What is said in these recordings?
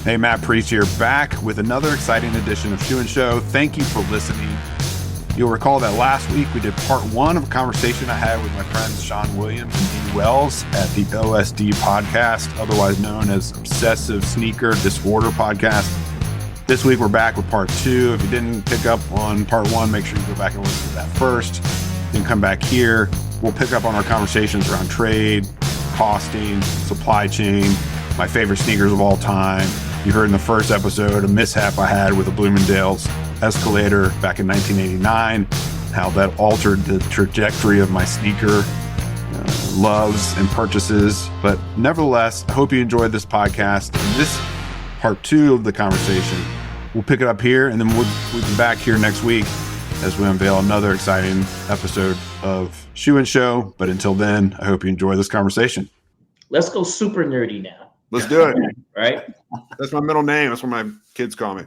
Hey, Matt Priest here, back with another exciting edition of Shoe and Show. Thank you for listening. You'll recall that last week we did part one of a conversation I had with my friends Sean Williams and Dee Wells at the OSD podcast, otherwise known as Obsessive Sneaker Disorder podcast. This week we're back with part two. If you didn't pick up on part one, make sure you go back and listen to that first. Then come back here. We'll pick up on our conversations around trade, costing, supply chain, my favorite sneakers of all time. You heard in the first episode a mishap I had with a Bloomingdale's Escalator back in 1989, how that altered the trajectory of my sneaker loves and purchases. But nevertheless, I hope you enjoyed this podcast. And this part two of the conversation, we'll pick it up here, and then we'll be back here next week as we unveil another exciting episode of Shoe and Show. But until then, I hope you enjoy this conversation. Let's go super nerdy now. Let's do it. Right? That's my middle name. That's what my kids call me.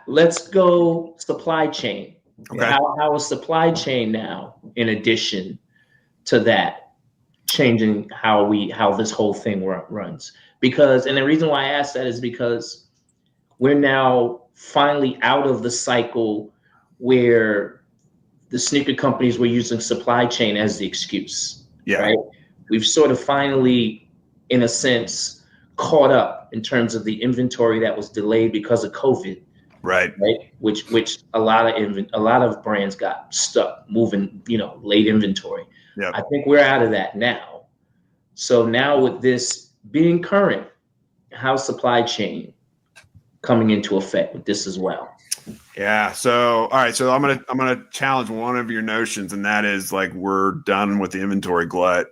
Let's go supply chain. Okay. How is supply chain now, in addition to that, changing how this whole thing runs? Because, and the reason why I asked that is because we're now finally out of the cycle where the sneaker companies were using supply chain as the excuse. Yeah. Right? We've sort of finally, in a sense, caught up in terms of the inventory that was delayed because of COVID. Right. Which a lot of brands got stuck moving, late inventory. Yeah. I think we're out of that now. So now with this being current, how's supply chain coming into effect with this as well? Yeah. So, all right. So I'm gonna challenge one of your notions, and that is like we're done with the inventory glut.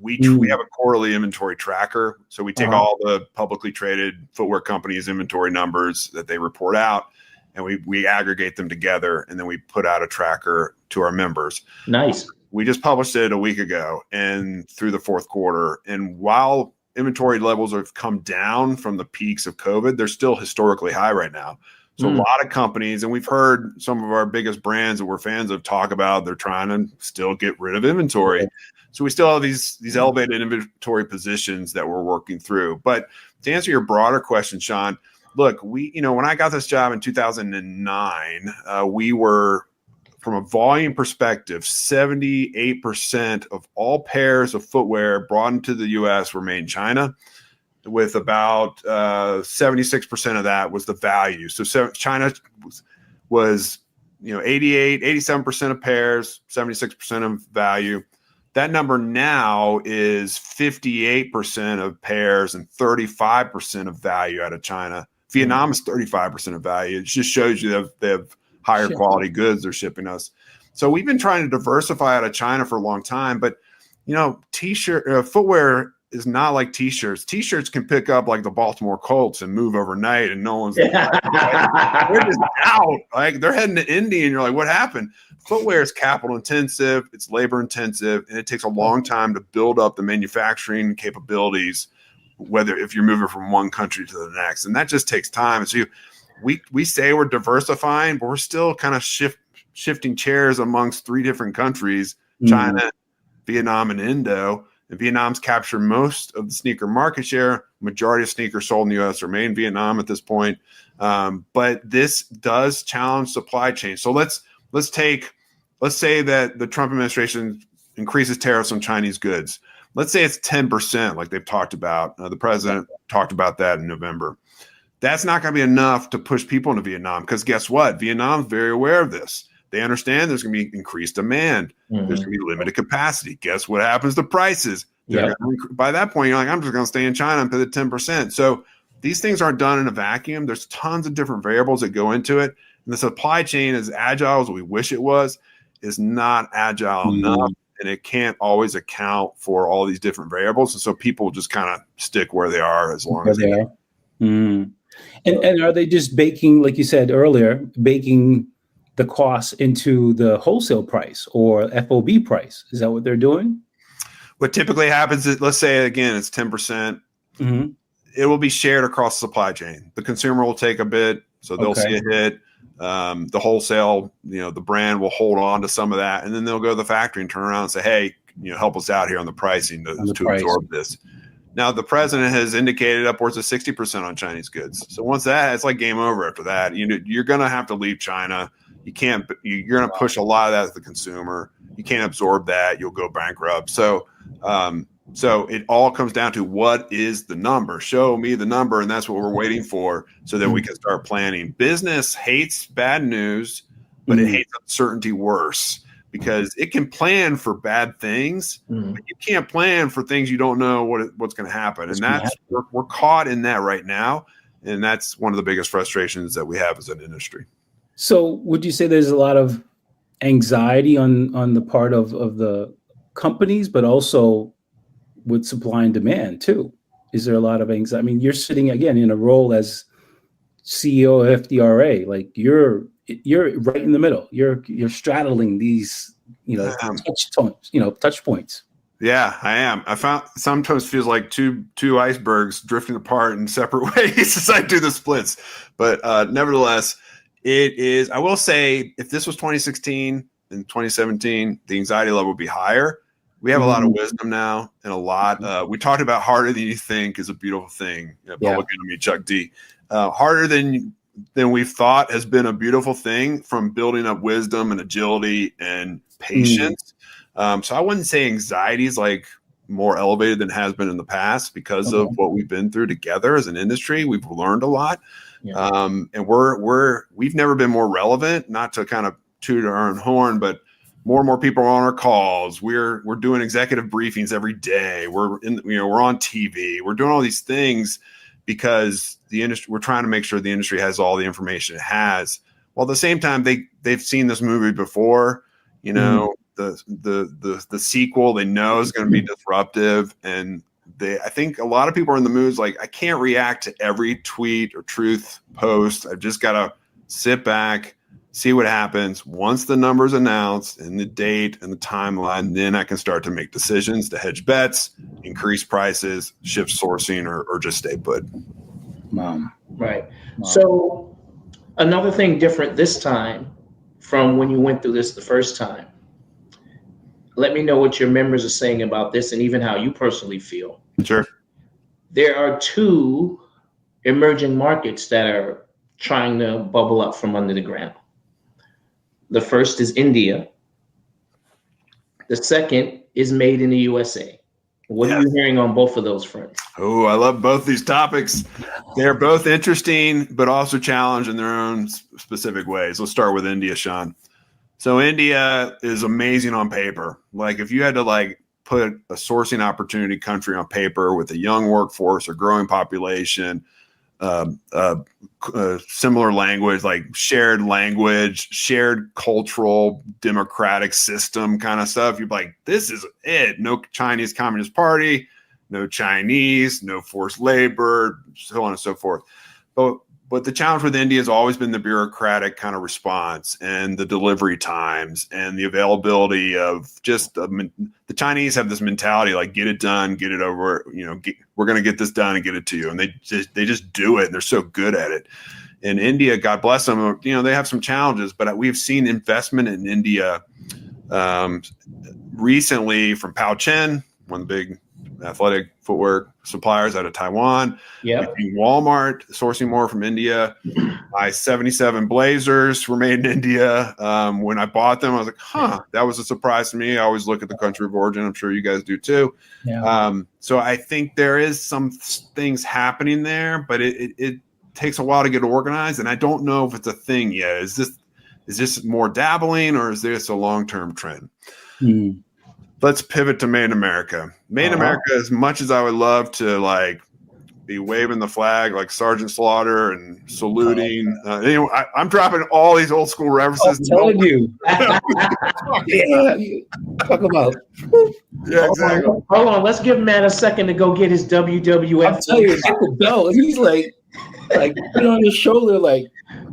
We have a quarterly inventory tracker, so we take all the publicly traded footwear companies' inventory numbers that they report out, and we aggregate them together, and then we put out a tracker to our members. Nice. We just published it a week ago, and through the fourth quarter, and while inventory levels have come down from the peaks of COVID, they're still historically high right now. So a lot of companies, and we've heard some of our biggest brands that we're fans of talk about, they're trying to still get rid of inventory. Okay. So we still have these elevated inventory positions that we're working through. But to answer your broader question, Sean, look, when I got this job in 2009, we were, from a volume perspective, 78% of all pairs of footwear brought into the U.S. were made in China, with about 76% of that was the value. So China was 87% of pairs, 76% of value. That number now is 58% of pairs and 35% of value out of China. Vietnam is 35% of value. It just shows you they have higher quality goods they're shipping us. So we've been trying to diversify out of China for a long time, but footwear is not like t-shirts. T-shirts can pick up like the Baltimore Colts and move overnight, and no one's they're just out. Like they're heading to Indy, and you're like, what happened? Footwear is capital intensive, it's labor intensive, and it takes a long time to build up the manufacturing capabilities, if you're moving from one country to the next, and that just takes time. So we say we're diversifying, but we're still kind of shifting chairs amongst three different countries: China, Vietnam, and Indo. And Vietnam's captured most of the sneaker market share. Majority of sneakers sold in the U.S. are made in Vietnam at this point. But this does challenge supply chain. So let's say that the Trump administration increases tariffs on Chinese goods. Let's say it's 10%, like they've talked about. The president talked about that in November. That's not going to be enough to push people into Vietnam, because guess what? Vietnam's very aware of this. They understand there's going to be increased demand. There's going to be limited capacity. Guess what happens to prices? By that point, you're like, I'm just going to stay in China and pay the 10%. So these things aren't done in a vacuum. There's tons of different variables that go into it. And the supply chain, as agile as we wish it was, is not agile enough. And it can't always account for all these different variables. And so people just kind of stick where they are as long as they are. And are they just baking, like you said earlier, baking the cost into the wholesale price or FOB price? Is that what they're doing? What typically happens is, let's say, again, it's 10%. It will be shared across the supply chain. The consumer will take a bit, so they'll see a hit. The wholesale, the brand will hold on to some of that, and then they'll go to the factory and turn around and say, hey, help us out here on the pricing to absorb this. Now, the president has indicated upwards of 60% on Chinese goods. So once that, it's like game over after that. You're going to have to leave China. You're going to push a lot of that to the consumer. You can't absorb that. You'll go bankrupt. So it all comes down to what is the number? Show me the number. And that's what we're waiting for so that we can start planning. Business hates bad news, but it hates uncertainty worse. Because it can plan for bad things, but you can't plan for things you don't know what's going to happen. And we're caught in that right now. And that's one of the biggest frustrations that we have as an industry. So would you say there's a lot of anxiety on the part of the companies, but also with supply and demand too? Is there a lot of anxiety? I mean, you're sitting again in a role as CEO of FDRA, like you're right in the middle. You're straddling these, touch points. Yeah, I am. I found sometimes feels like two icebergs drifting apart in separate ways as I do the splits. But nevertheless, it is. I will say, if this was 2016 and 2017, the anxiety level would be higher. We have a lot of wisdom now, and a lot. We talked about harder than you think is a beautiful thing. Public Enemy, Chuck D. Harder than we've thought has been a beautiful thing from building up wisdom and agility and patience. So I wouldn't say anxiety is like more elevated than it has been in the past because of what we've been through together as an industry. We've learned a lot. And we've never been more relevant, not to kind of toot our own horn, but more and more people are on our calls. We're doing executive briefings every day. We're on TV. We're doing all these things because the industry, we're trying to make sure the industry has all the information it has. While at the same time, they've seen this movie before, the sequel they know is going to be disruptive. And I think a lot of people are in the moods like, I can't react to every tweet or truth post. I've just got to sit back, see what happens. Once the number's announced and the date and the timeline, then I can start to make decisions to hedge bets, increase prices, shift sourcing, or just stay put. Right. So another thing different this time from when you went through this the first time. Let me know what your members are saying about this and even how you personally feel. Sure. There are two emerging markets that are trying to bubble up from under the ground. The first is India. The second is made in the USA. What are you hearing on both of those fronts? Oh, I love both these topics. They're both interesting, but also challenged in their own specific ways. Let's start with India, Sean. So India is amazing on paper. Like if you had to put a sourcing opportunity country on paper with a young workforce, a growing population, similar language, like shared language, shared cultural, democratic system kind of stuff, you'd be like, this is it. No Chinese Communist Party, no Chinese, no forced labor, so on and so forth. But the challenge with India has always been the bureaucratic kind of response and the delivery times and the availability of just the Chinese have this mentality like get it done, get it over. We're going to get this done and get it to you, and they just do it. And they're so good at it. And India, God bless them, they have some challenges, but we've seen investment in India recently from Pao Chen, one of the big athletic footwear suppliers out of Taiwan. Yeah. Walmart sourcing more from India. My 77 Blazers were made in India. When I bought them, I was like, that was a surprise to me. I always look at the country of origin. I'm sure you guys do too. Yeah. So I think there is some things happening there, but it takes a while to get organized. And I don't know if it's a thing yet. Is this more dabbling or is this a long-term trend? Let's pivot to Made in America. Made in America, as much as I would love to be waving the flag like Sergeant Slaughter and saluting. Anyway, I'm dropping all these old school references. I'm telling you. Talk about. Yeah, exactly. Hold on. Let's give Matt a second to go get his WWF. I'm telling you, get the belt. He's like put it on his shoulder,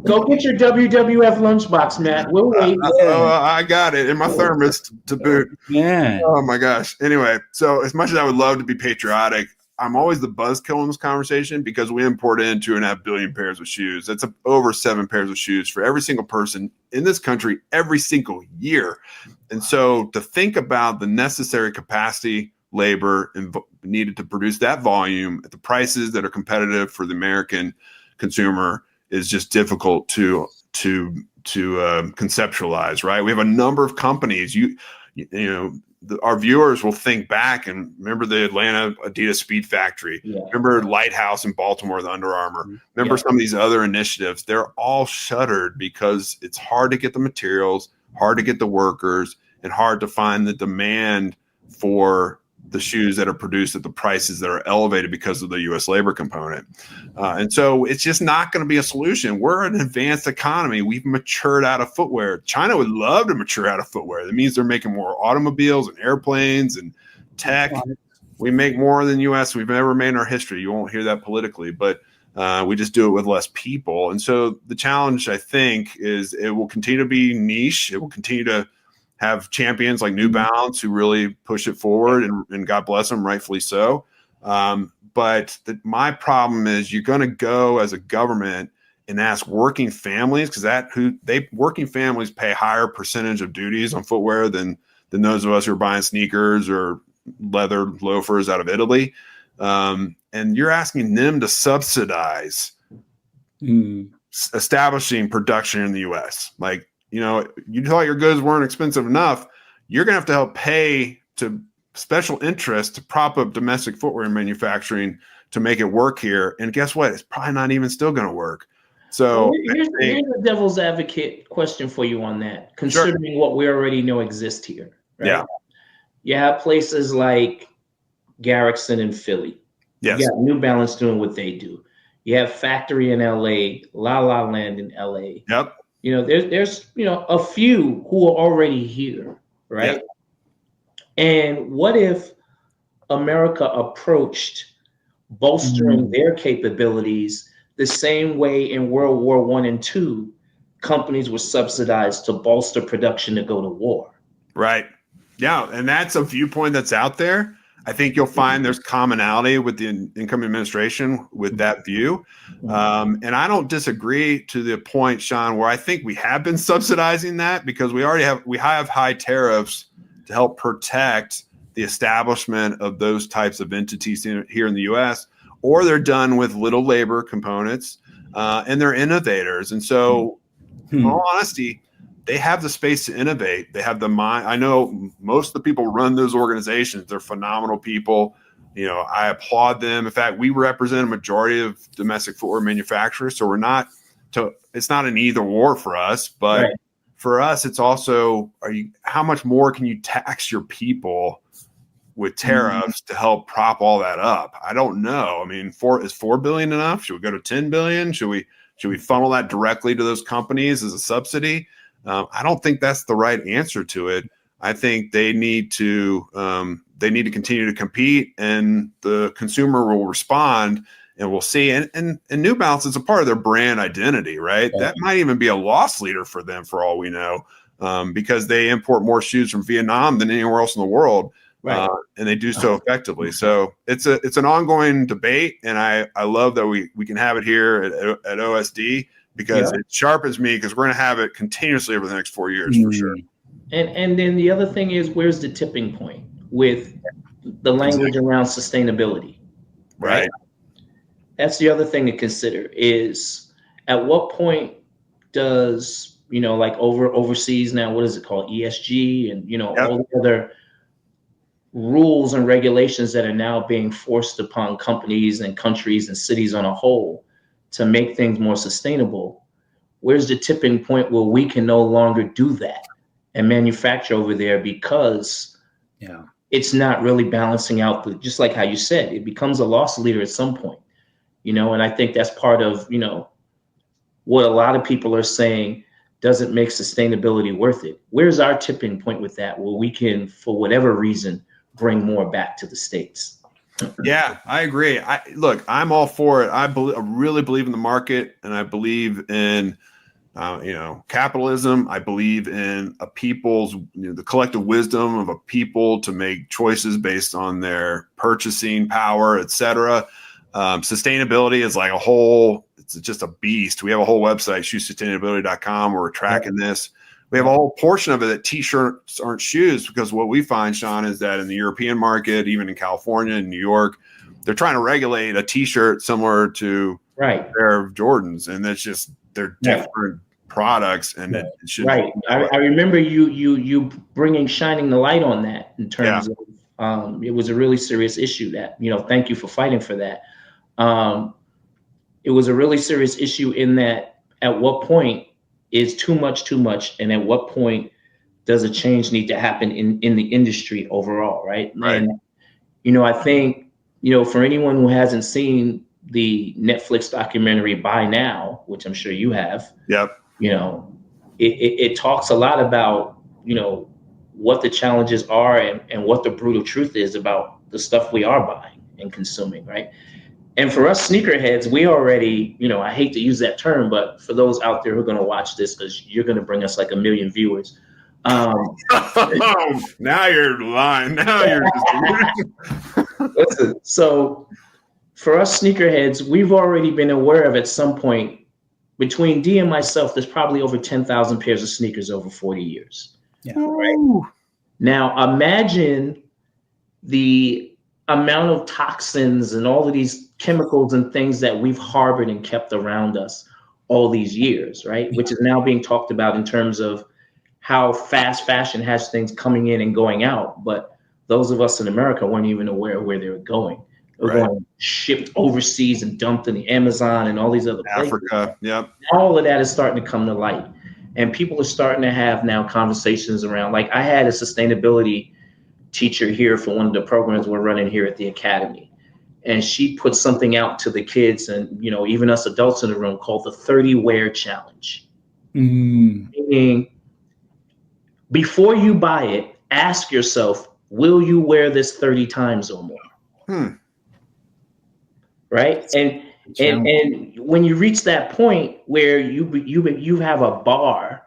go get your WWF lunchbox, Matt. We'll wait. I got it in my thermos to boot. Yeah. Oh my gosh. Anyway, so as much as I would love to be patriotic, I'm always the buzzkill in this conversation because we import in 2.5 billion pairs of shoes. That's over 7 pairs of shoes for every single person in this country every single year. And so to think about the necessary capacity labor needed to produce that volume at the prices that are competitive for the American consumer is just difficult to conceptualize, right? We have a number of companies. Our viewers will think back and remember the Atlanta Adidas Speed Factory. Yeah. Remember Lighthouse in Baltimore, the Under Armour. Remember some of these other initiatives. They're all shuttered because it's hard to get the materials, hard to get the workers, and hard to find the demand for the shoes that are produced at the prices that are elevated because of the U.S. labor component. And so it's just not going to be a solution. We're an advanced economy. We've matured out of footwear. China would love to mature out of footwear. That means they're making more automobiles and airplanes and tech. We make more than U.S. we've ever made in our history. You won't hear that politically, but we just do it with less people. And so the challenge, I think, is it will continue to be niche. It will continue to have champions like New Balance who really push it forward, and God bless them, rightfully so. But my problem is you're going to go as a government and ask working families, because working families pay higher percentage of duties on footwear than those of us who are buying sneakers or leather loafers out of Italy. And you're asking them to subsidize establishing production in the U.S. Like, you thought your goods weren't expensive enough. You're going to have to help pay to special interests to prop up domestic footwear manufacturing to make it work here. And guess what? It's probably not even still going to work. So here's the devil's advocate question for you on that, considering what we already know exists here. Right? Yeah. You have places like Garrickson in Philly. Yes. You got New Balance doing what they do. You have Factory in LA, La La Land in LA. Yep. There's a few who are already here, right? Yeah. And what if America approached bolstering their capabilities the same way in World War I and II, companies were subsidized to bolster production to go to war? Right. Yeah, and that's a viewpoint that's out there. I think you'll find there's commonality with the incoming administration with that view. And I don't disagree to the point, Sean, where I think we have been subsidizing that because we have high tariffs to help protect the establishment of those types of entities here in the U.S., or they're done with little labor components and they're innovators. And so, in all honesty, they have the space to innovate. They have the mind. I know most of the people run those organizations. They're phenomenal people. I applaud them. In fact, we represent a majority of domestic footwear manufacturers. So it's not an either or for us, but for us, it's also, how much more can you tax your people with tariffs to help prop all that up? I don't know. I mean, is $4 billion enough? Should we go to 10 billion? Should we funnel that directly to those companies as a subsidy? I don't think that's the right answer to it. I think they need to continue to compete, and the consumer will respond, and we'll see. And New Balance is a part of their brand identity, right? Yeah. That might even be a loss leader for them, for all we know, because they import more shoes from Vietnam than anywhere else in the world, and they do so effectively. So it's an ongoing debate, and I love that we can have it here at OSD. Because it sharpens me, because we're going to have it continuously over the next 4 years for sure. And then the other thing is, where's the tipping point with the language around sustainability? Right. That's the other thing to consider is, at what point does, like overseas now, what is it called? ESG and, all the other rules and regulations that are now being forced upon companies and countries and cities on a whole to make things more sustainable. Where's the tipping point where we can no longer do that and manufacture over there, because it's not really balancing out just like how you said, it becomes a loss leader at some point, and I think that's part of, what a lot of people are saying doesn't make sustainability worth it. Where's our tipping point with that, where we can, for whatever reason, bring more back to the States? Yeah, I agree. Look, I'm all for it. I really believe in the market, and I believe in, capitalism. I believe in a people's, the collective wisdom of a people to make choices based on their purchasing power, et cetera. Sustainability is like it's just a beast. We have a whole website, shoesustainability.com, where we're tracking this. We have a whole portion of it that t-shirts aren't shoes, because what we find, Sean, is that in the European market, even in California and New York, they're trying to regulate a t-shirt similar to a pair of Jordans, and it's just they're different products, and it should I remember you shining the light on that in terms of it was a really serious issue that, thank you for fighting for that. It was a really serious issue in that at what point is too much, and at what point does a change need to happen in the industry overall, right? And, I think, for anyone who hasn't seen the Netflix documentary By Now, which I'm sure you have, it talks a lot about, what the challenges are and what the brutal truth is about the stuff we are buying and consuming, right? And for us sneakerheads, we already, I hate to use that term, but for those out there who are going to watch this, because you're going to bring us like 1 million viewers. Now you're lying. Now you're Listen, so for us sneakerheads, we've already been aware of at some point, between Dee and myself, there's probably over 10,000 pairs of sneakers over 40 years. Yeah. Right? Now, imagine the amount of toxins and all of these chemicals and things that we've harbored and kept around us all these years, right? Which is now being talked about in terms of how fast fashion has things coming in and going out. But those of us in America weren't even aware of where they were going. They were going shipped overseas and dumped in the Amazon and all these other places. Africa, all of that is starting to come to light. And people are starting to have now conversations around, like I had a sustainability teacher here for one of the programs we're running here at the academy. And she put something out to the kids and, even us adults in the room called the 30 Wear Challenge. Meaning, before you buy it, ask yourself, will you wear this 30 times or more? Right? And when you reach that point where you have a bar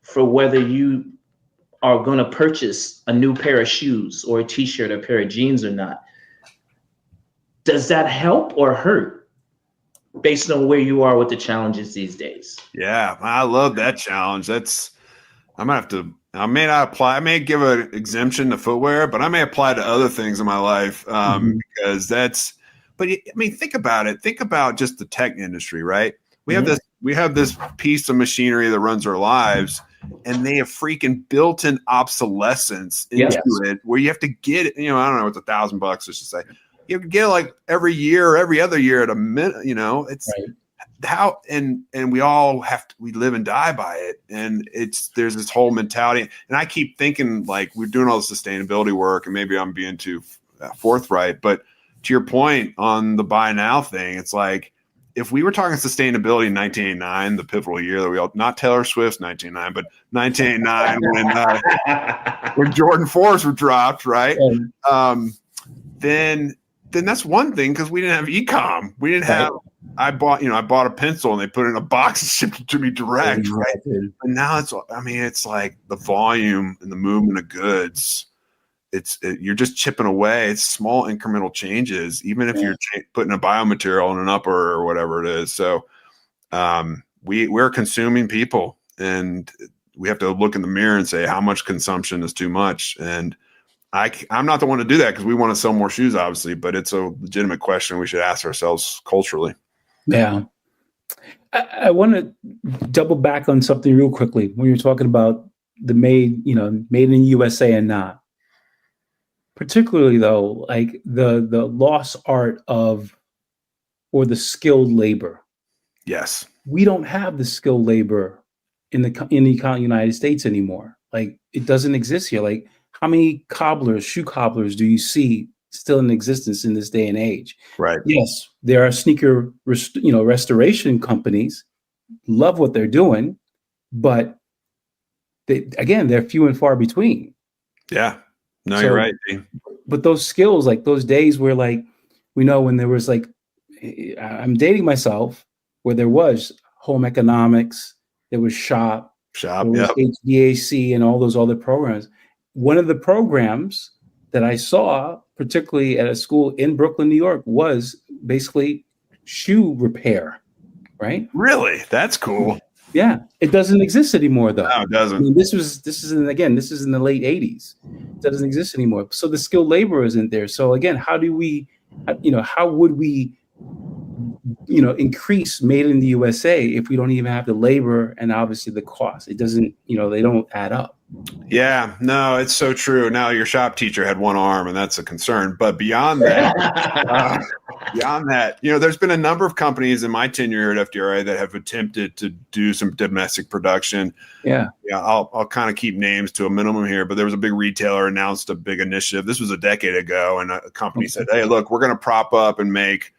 for whether you are going to purchase a new pair of shoes or a t-shirt or a pair of jeans or not, does that help or hurt based on where you are with the challenges these days? Yeah, I love that challenge. I may not apply. I may give an exemption to footwear, but I may apply to other things in my life because but I mean, think about it. Think about just the tech industry, right? We have this piece of machinery that runs our lives, and they have freaking built-in obsolescence into it, where you have to get it. I don't know, it's $1,000, let's just say. You have to get it like every year or every other year at a minute. It's how and we all we live and die by it, and there's this whole mentality. And I keep thinking, like, we're doing all the sustainability work, and maybe I'm being too forthright, but to your point on the buy now thing, it's like, if we were talking sustainability in 1989, the pivotal year that we all, not Taylor Swift's 1989, but 1989 when Jordan 4s were dropped, right? Then that's one thing, because we didn't have e-com. We didn't have. I bought a pencil and they put it in a box and shipped it to me direct, right? But now it's like the volume and the movement of goods. You're just chipping away. It's small incremental changes, even if you're putting a biomaterial in an upper or whatever it is. So we're consuming people, and we have to look in the mirror and say, how much consumption is too much? And I'm not the one to do that, because we want to sell more shoes, obviously, but it's a legitimate question we should ask ourselves culturally. Yeah. I want to double back on something real quickly when you're talking about the made in USA and not. Particularly though, like the lost art of, or the skilled labor. Yes. We don't have the skilled labor in the United States anymore. Like, it doesn't exist here. Like, how many shoe cobblers do you see still in existence in this day and age? Right. Yes, there are sneaker restoration companies, love what they're doing, but they're few and far between. Yeah. No, you're right. But those skills, like those days where, like, we know when there was, like, I'm dating myself, where there was home economics, there was shop, there was HVAC, and all those other programs. One of the programs that I saw, particularly at a school in Brooklyn, New York, was basically shoe repair, right? Really? That's cool. Yeah, it doesn't exist anymore, though. No, it doesn't. I mean, this is in the late 80s. It doesn't exist anymore. So the skilled labor isn't there. So again, how would we, increase made in the USA if we don't even have the labor and obviously the cost? It doesn't, they don't add up. Yeah, no, it's so true. Now your shop teacher had one arm, and that's a concern. But beyond that, there's been a number of companies in my tenure here at FDRA that have attempted to do some domestic production. Yeah, I'll kind of keep names to a minimum here, but there was a big retailer announced a big initiative. This was a decade ago, and a company said, "Hey, look, we're going to prop up and make,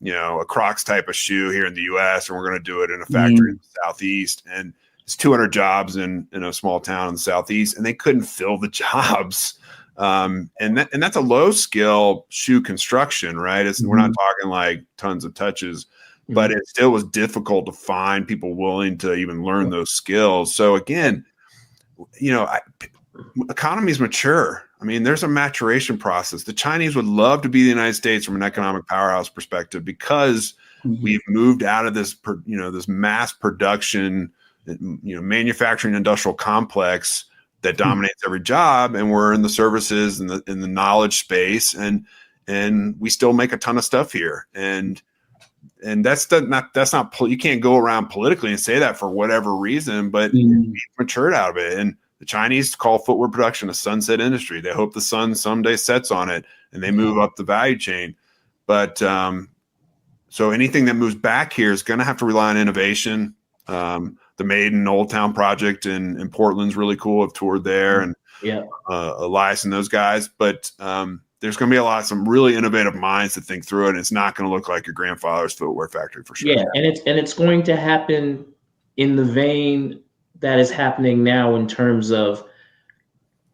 a Crocs type of shoe here in the U.S., and we're going to do it in a factory in the Southeast." And it's 200 jobs in a small town in the Southeast, and they couldn't fill the jobs. And that's a low skill shoe construction, right? We're not talking like tons of touches, but it still was difficult to find people willing to even learn those skills. So again, economies mature. I mean, there's a maturation process. The Chinese would love to be the United States from an economic powerhouse perspective because we've moved out of this, this mass production, manufacturing industrial complex that dominates every job, and we're in the services and in the knowledge space, and we still make a ton of stuff here, and that's not you can't go around politically and say that for whatever reason, but we've matured out of it. And the Chinese call footwear production a sunset industry. They hope the sun someday sets on it, and they move up the value chain. But so anything that moves back here is going to have to rely on innovation. The Made in Old Town project in Portland's really cool. I've toured there, and Elias and those guys. But there's going to be some really innovative minds that think through it. And it's not going to look like your grandfather's footwear factory for sure. Yeah, and it's going to happen in the vein that is happening now in terms of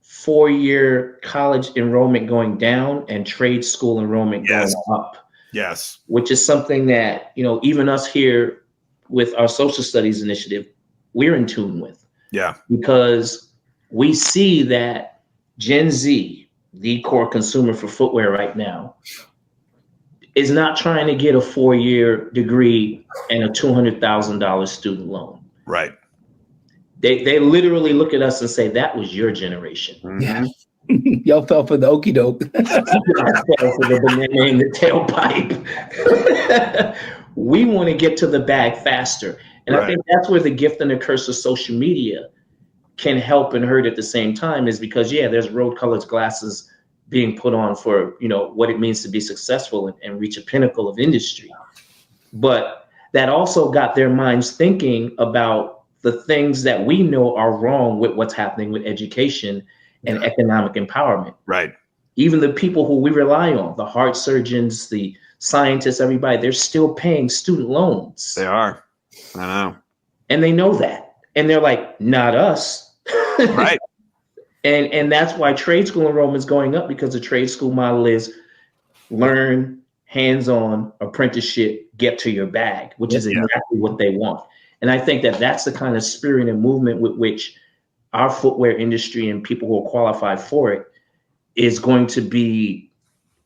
4-year college enrollment going down and trade school enrollment going up. Yes, which is something that even us here with our social studies initiative, we're in tune with. Yeah. Because we see that Gen Z, the core consumer for footwear right now, is not trying to get a 4-year degree and a $200,000 student loan. Right. They literally look at us and say, that was your generation. Yeah. Y'all fell for the okie doke. Fell for the banana in the tailpipe. We want to get to the bag faster. And I think that's where the gift and the curse of social media can help and hurt at the same time, is because, there's rose-colored glasses being put on for, what it means to be successful and reach a pinnacle of industry. But that also got their minds thinking about the things that we know are wrong with what's happening with education and economic empowerment. Right. Even the people who we rely on, the heart surgeons, the scientists, everybody, they're still paying student loans. They are. I know. And they know that. And they're like, not us. Right. And that's why trade school enrollment is going up, because the trade school model is learn, hands-on, apprenticeship, get to your bag, which is exactly what they want. And I think that that's the kind of spirit and movement with which our footwear industry and people who are qualified for it is going to be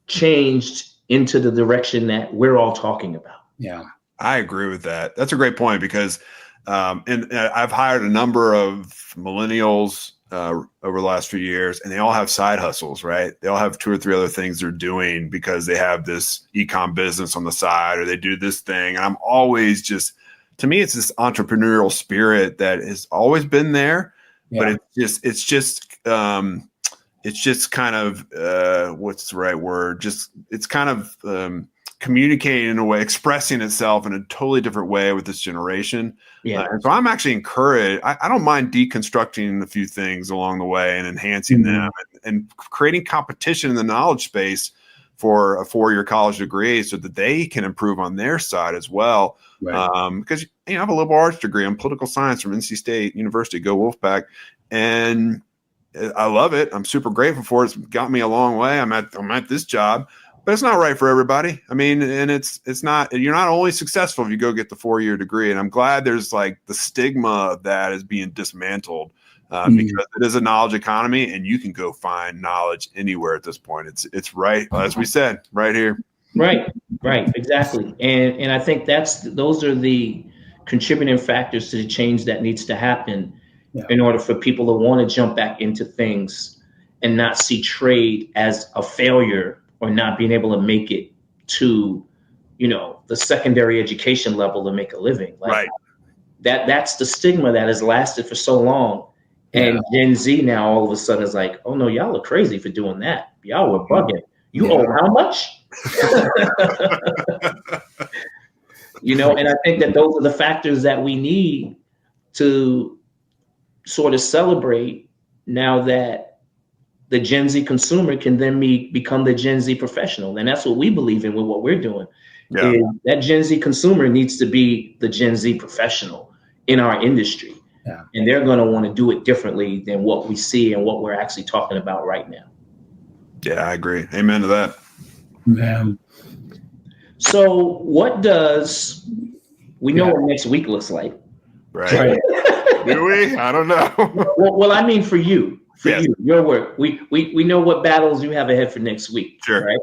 changed into the direction that we're all talking about. Yeah, I agree with that. That's a great point, because and I've hired a number of millennials over the last few years, and they all have side hustles, right? They all have 2 or 3 other things they're doing because they have this e-com business on the side, or they do this thing. And I'm always to me, it's this entrepreneurial spirit that has always been there, but it's just kind of what's the right word? It's kind of communicating in a way, expressing itself in a totally different way with this generation. And so I'm actually encouraged. I don't mind deconstructing a few things along the way and enhancing them and creating competition in the knowledge space for a 4-year college degree so that they can improve on their side as well. Right. Because I have a liberal arts degree. I'm political science from NC State University. Go Wolfpack. And I love it. I'm super grateful for it. It's got me a long way. I'm at this job, but it's not right for everybody. I mean, and it's not, you're not only successful if you go get the 4-year degree. And I'm glad there's like the stigma of that is being dismantled because it is a knowledge economy, and you can go find knowledge anywhere at this point. It's right, as we said, right here. Right, exactly. And I think those are the contributing factors to the change that needs to happen in order for people to want to jump back into things and not see trade as a failure or not being able to make it to, the secondary education level to make a living. Right. That's the stigma that has lasted for so long. And Gen Z now all of a sudden is like, oh no, y'all are crazy for doing that. Y'all were bugging. You owe how much? And I think that those are the factors that we need to sort of celebrate now that the Gen Z consumer can then become the Gen Z professional. And that's what we believe in with what we're doing. Yeah. Is that Gen Z consumer needs to be the Gen Z professional in our industry. Yeah. And they're going to want to do it differently than what we see and what we're actually talking about right now. Yeah, I agree. Amen to that. Yeah. So what does we know what next week looks like? Right. Do we? I don't know. well, I mean for you, your work. We know what battles you have ahead for next week. Sure. Right.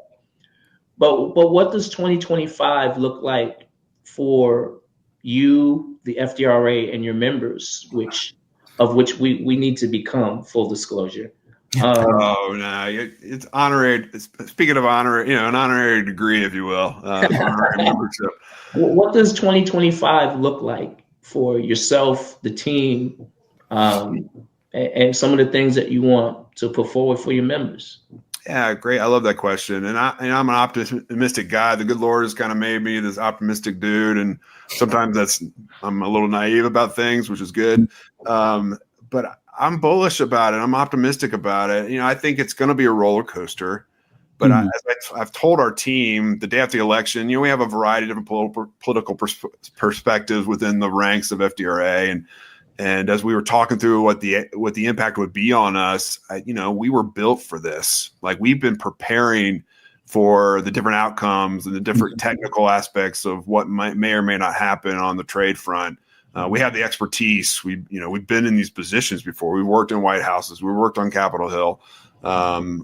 But what does 2025 look like for you, the FDRA, and your members, which we need to become, full disclosure? Oh no, it's honorary. Speaking of honor, an honorary degree, if you will, honorary membership. What does 2025 look like for yourself, the team, and some of the things that you want to put forward for your members? Yeah, great. I love that question. And I'm an optimistic guy. The good Lord has kind of made me this optimistic dude. And sometimes I'm a little naive about things, which is good. But I'm bullish about it. I'm optimistic about it. I think it's going to be a roller coaster. But I've told our team the day after the election, we have a variety of different political perspectives within the ranks of FDRA. And as we were talking through what the impact would be on us, we were built for this. Like, we've been preparing for the different outcomes and the different technical aspects of what may or may not happen on the trade front. We have the expertise. We've been in these positions before. We worked in White Houses. We worked on Capitol Hill.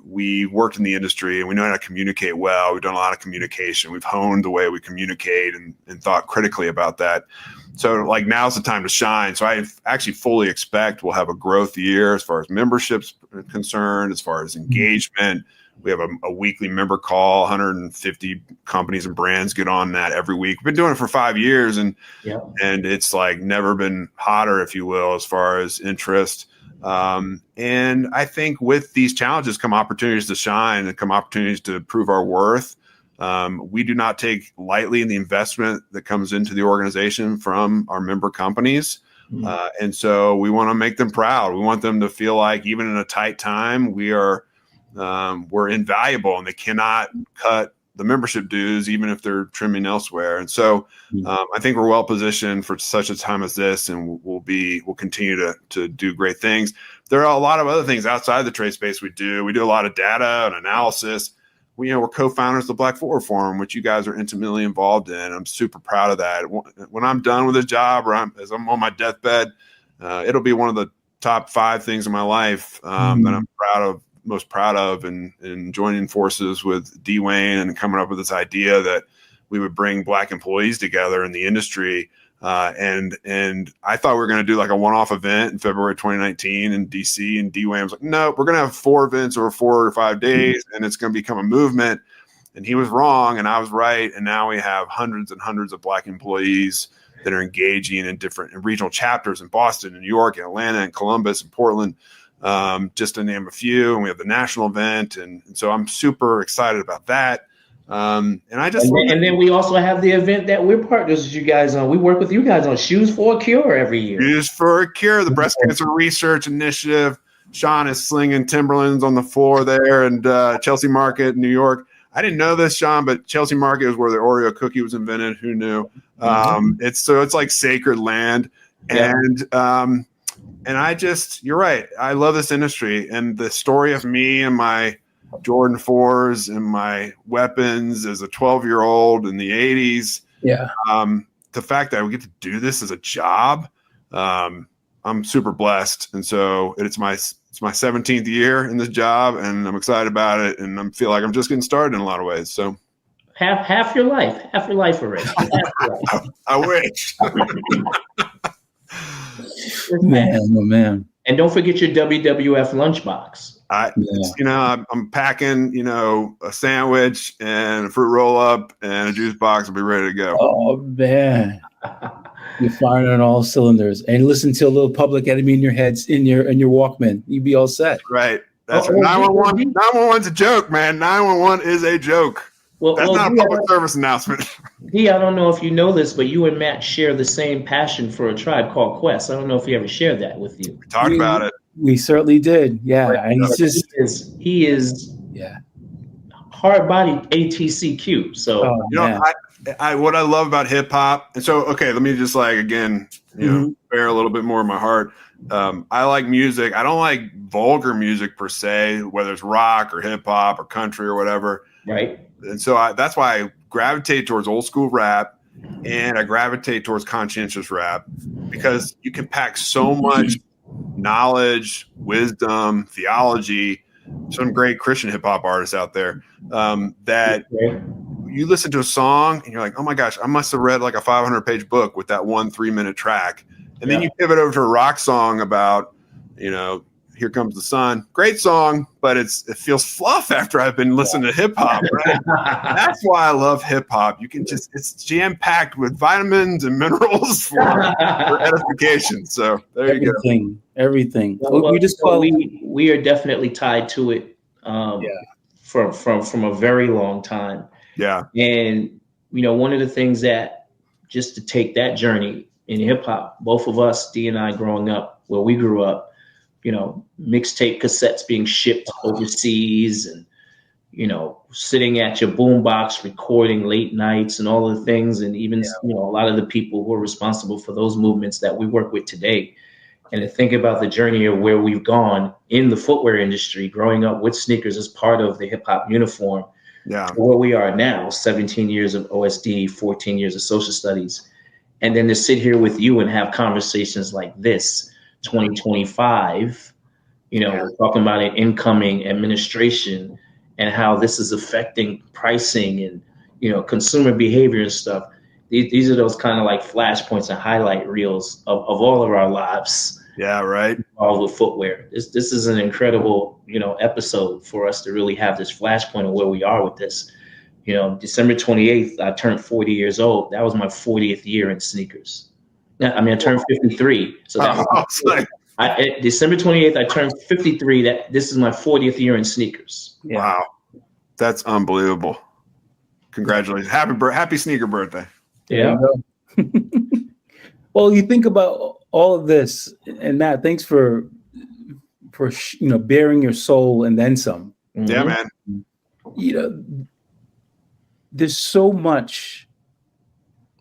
We worked in the industry, and we know how to communicate well. We've done a lot of communication. We've honed the way we communicate and thought critically about that. So now's the time to shine. So I actually fully expect we'll have a growth year as far as membership's concerned, as far as engagement. We have a weekly member call. 150 companies and brands get on that every week. We've been doing it for 5 years, and it's never been hotter, if you will, as far as interest. And I think with these challenges come opportunities to shine and come opportunities to prove our worth. We do not take lightly the investment that comes into the organization from our member companies. And so we want to make them proud. We want them to feel like even in a tight time, we're invaluable, and they cannot cut the membership dues, even if they're trimming elsewhere. And so I think we're well positioned for such a time as this, and we'll continue to do great things. There are a lot of other things outside the trade space we do. We do a lot of data and analysis. We're co-founders of the Black Forward Forum, which you guys are intimately involved in. I'm super proud of that. When I'm done with this job, or as I'm on my deathbed, it'll be one of the top 5 things in my life that I'm most proud of, and joining forces with Dee Wayne and coming up with this idea that we would bring Black employees together in the industry. And I thought we were going to do like a one-off event in February 2019 in DC, and Dee Wayne was like, no, we're going to have 4 events over 4 or 5 days, and it's going to become a movement. And he was wrong, and I was right. And now we have hundreds and hundreds of Black employees that are engaging in different regional chapters in Boston and New York and Atlanta and Columbus and Portland, just to name a few. And we have the national event. And so I'm super excited about that. And then we also have the event that we're partners with you guys on. We work with you guys on Shoes for a Cure every year. Shoes for a Cure, the breast cancer research initiative. Sean is slinging Timberlands on the floor there, and Chelsea Market, New York. I didn't know this, Sean, but Chelsea Market is where the Oreo cookie was invented. Who knew? It's like sacred land. And you're right. I love this industry, and the story of me and my Jordan 4s and my weapons as a 12-year-old in the 80s. Yeah. The fact that we get to do this as a job, I'm super blessed. And so it's my 17th year in this job, and I'm excited about it. And I feel like I'm just getting started in a lot of ways. So half your life already. Half your life. I wish. Man, oh man. And don't forget your WWF lunchbox. I'm packing, a sandwich and a fruit roll up and a juice box and be ready to go. Oh man. You're firing on all cylinders, and listen to a little Public Enemy in your heads, in your Walkman. You'd be all set. Right. That's 911. 911's a joke, man. 911 is a joke. That's not a public service announcement. Dee, I don't know if you know this, but you and Matt share the same passion for a tribe called Quest. I don't know if he ever shared that with you. We talked about it. We certainly did. Yeah. And he is hard-bodied ATCQ. So what I love about hip hop, and so let me just bear a little bit more of my heart. I like music. I don't like vulgar music per se, whether it's rock or hip hop or country or whatever. Right. And so that's why I gravitate towards old school rap, and I gravitate towards conscientious rap, because you can pack so much knowledge, wisdom, theology. Some great Christian hip hop artists out there that you listen to a song and you're like, oh my gosh, I must have read like a 500-page book with that 1 3-minute track. And then you pivot over to a rock song about, Here Comes the Sun. Great song, but it feels fluff after I've been listening to hip hop. Right? That's why I love hip hop. You can it's jam packed with vitamins and minerals for edification. So there you go. Everything. We are definitely tied to it from a very long time. Yeah. And one of the things that, just to take that journey in hip hop, both of us, Dee and I, growing up where we grew up, mixtape cassettes being shipped overseas, and sitting at your boombox recording late nights and all the things, and even a lot of the people who are responsible for those movements that we work with today. And to think about the journey of where we've gone in the footwear industry, growing up with sneakers as part of the hip hop uniform, to where we are now, 17 years of OSD, 14 years of social studies, and then to sit here with you and have conversations like this, 2025, we're talking about an incoming administration and how this is affecting pricing and, consumer behavior and stuff. These are those kind of like flashpoints and highlight reels of all of our lives. Yeah, right. All with footwear. This is an incredible, episode for us to really have this flashpoint of where we are with this. December 28th, I turned 40 years old. That was my 40th year in sneakers. I turned 53. So that was December 28th, I turned 53. This is my 40th year in sneakers. Yeah. Wow. That's unbelievable. Congratulations. Happy sneaker birthday. Yeah. Well, you think about all of this, and Matt, thanks for bearing your soul and then some. Yeah, man. There's so much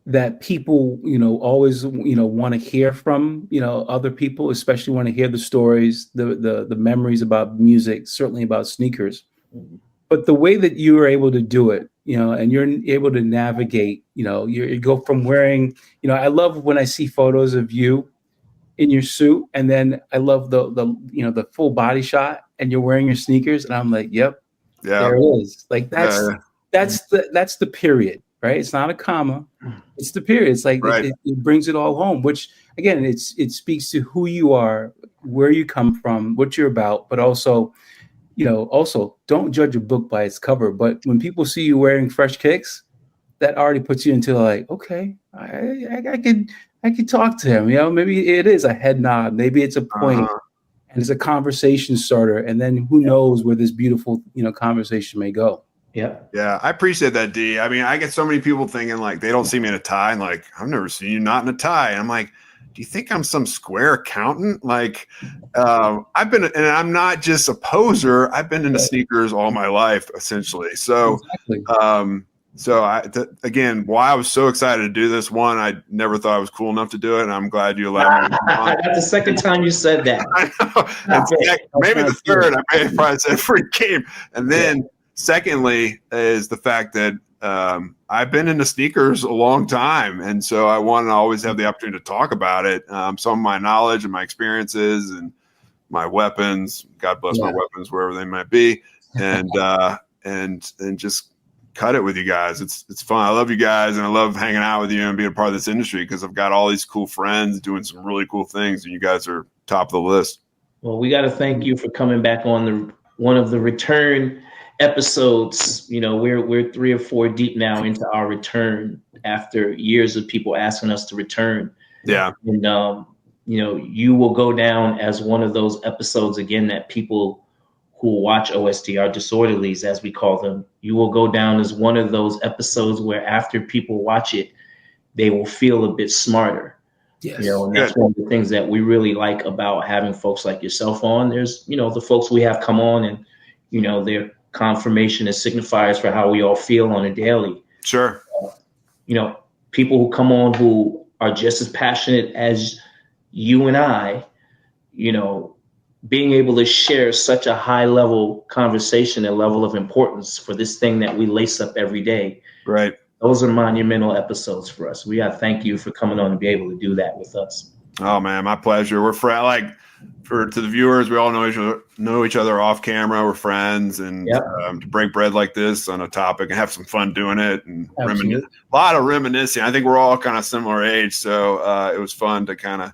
that people, always, want to hear from, other people, especially want to hear the stories, the memories about music, certainly about sneakers. But the way that you were able to do it, and you're able to navigate, you go from wearing, I love when I see photos of you in your suit, and then I love the full body shot, and you're wearing your sneakers, and I'm like, yep, there it is. Like that's the period, right? It's not a comma, it's the period. It's like it brings it all home, which again, it speaks to who you are, where you come from, what you're about, but also, also don't judge a book by its cover. But when people see you wearing fresh kicks, that already puts you into like, okay, I could talk to him. Maybe it is a head nod, maybe it's a point, and it's a conversation starter, and then who knows where this beautiful conversation may go. Yeah, I appreciate that, Dee. I get so many people thinking like they don't see me in a tie, and like I've never seen you not in a tie. And I'm like, do you think I'm some square accountant? Like, I've been, and I'm not just a poser. I've been into sneakers all my life, essentially. So, again, why I was so excited to do this. One, I never thought I was cool enough to do it, and I'm glad you allowed me. That's the second time you said that. I know. Maybe the third, I may have probably said free game. And then, secondly, is the fact that I've been into sneakers a long time, and so I want to always have the opportunity to talk about it. Some of my knowledge and my experiences and my weapons. God bless my weapons wherever they might be, and just cut it with you guys. It's fun. I love you guys, and I love hanging out with you and being a part of this industry because I've got all these cool friends doing some really cool things, and you guys are top of the list. Well, we got to thank you for coming back on one of the return episodes. You know, we're 3 or 4 deep now into our return after years of people asking us to return. Yeah. And, you know, you will go down as one of those episodes again that people who watch OSD, our disorderlies, as we call them, you will go down as one of those episodes where after people watch it, they will feel a bit smarter. Yes. You know, and that's one of the things that we really like about having folks like yourself on. There's, you know, the folks we have come on and, you know, their confirmation and signifiers for how we all feel on a daily. Sure. You know, people who come on who are just as passionate as you and I, you know, being able to share such a high level conversation and level of importance for this thing that we lace up every day. Right. Those are monumental episodes for us. We got to thank you for coming on and be able to do that with us. Oh man, my pleasure. We're to the viewers, we all know each other off camera. We're friends, and to break bread like this on a topic and have some fun doing it, and a lot of reminiscing. I think we're all kind of similar age, so it was fun to kind of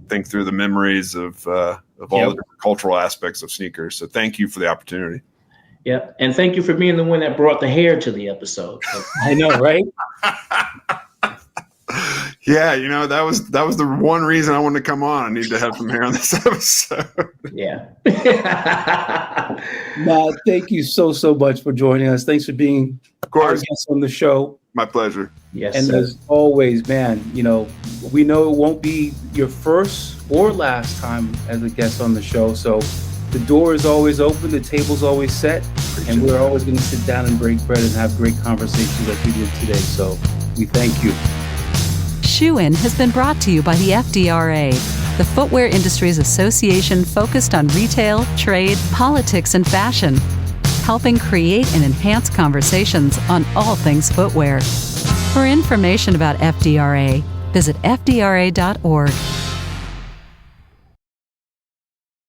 think through the memories of all the different cultural aspects of sneakers. So thank you for the opportunity. Yeah, and thank you for being the one that brought the hair to the episode. I know, right? Yeah, you know, that was the one reason I wanted to come on. I need to have some hair on this episode. Yeah. Matt, thank you so much for joining us. Thanks for being our guest on the show. My pleasure. Yes. And as always, man, you know, we know it won't be your first or last time as a guest on the show. So the door is always open, the table's always set, and we're always going to sit down and break bread and have great conversations like we did today. So we thank you. Shoe In has been brought to you by the FDRA, the Footwear Industries Association focused on retail, trade, politics, and fashion, helping create and enhance conversations on all things footwear. For information about FDRA, visit fdra.org.